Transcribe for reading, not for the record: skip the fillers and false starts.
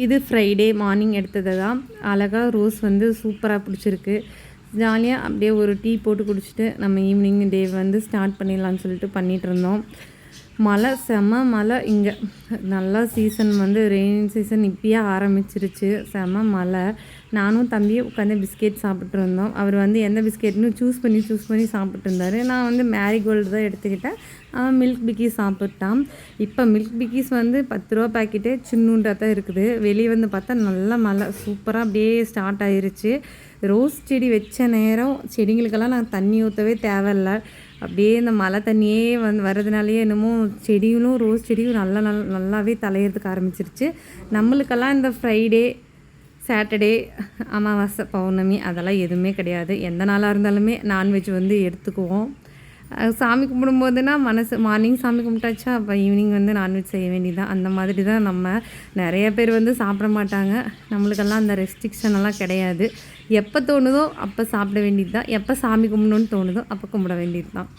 இது Friday morning எடுத்தது தான். அழகாக ரோஸ் வந்து சூப்பராக பிடிச்சிருக்கு. ஜாலியாக அப்படியே ஒரு டீ போட்டு குடிச்சிட்டு நம்ம ஈவினிங் டே வந்து ஸ்டார்ட் பண்ணிடலான்னு சொல்லிட்டு பண்ணிகிட்டு இருந்தோம். மழை செம மழை இங்கே. நல்லா சீசன் வந்து ரெயின் சீசன் இப்பயே ஆரம்பிச்சிருச்சு. செம மழை. நானும் தம்பியும் உட்காந்து பிஸ்கெட் சாப்பிட்டு இருந்தோம். அவர் வந்து எந்த பிஸ்கெட்னு சூஸ் பண்ணி சாப்பிட்டு இருந்தார். நான் வந்து மேரிகோல்டு தான் எடுத்துக்கிட்டேன். மில்க் பிக்கீஸ் சாப்பிட்டான். இப்போ மில்க் பிக்கீஸ் வந்து 10 ரூபா பாக்கெட்டே சின்னூண்டாக தான் இருக்குது. வெளியே வந்து பார்த்தா நல்ல மழை சூப்பராக அப்படியே ஸ்டார்ட் ஆயிருச்சு. ரோஸ் செடி வச்ச நேரம் செடிங்களுக்கெல்லாம் நான் தண்ணி ஊற்றவே தேவையில்ல. அப்படியே இந்த மழை தண்ணியே வர்றதுனாலேயே என்னமோ செடிகளும் ரோஸ் செடியும் நல்லாவே தலையிறதுக்கு ஆரம்பிச்சிருச்சு. நம்மளுக்கெல்லாம் இந்த ஃப்ரைடே சாட்டர்டே அமாவாசை பௌர்ணமி அதெல்லாம் எதுவுமே கிடையாது. எந்த நாளாக இருந்தாலுமே நான்வெஜ் வந்து எடுத்துக்குவோம். சாமி கும்பிடும்போதுனா மார்னிங் சாமி கும்பிட்டாச்சா அப்போ ஈவினிங் வந்து நான்வெஜ் செய்ய வேண்டியதான். அந்த மாதிரி தான் நம்ம நிறைய பேர் வந்து சாப்பிட மாட்டாங்க. நம்மளுக்கெல்லாம் அந்த ரெஸ்ட்ரிக்ஷன் எல்லாம் கிடையாது. எப்போ தோணுதோ அப்போ சாப்பிட வேண்டியது தான். எப்போ சாமி கும்பிடணுன்னு தோணுதோ அப்போ கும்பிட வேண்டியது தான்.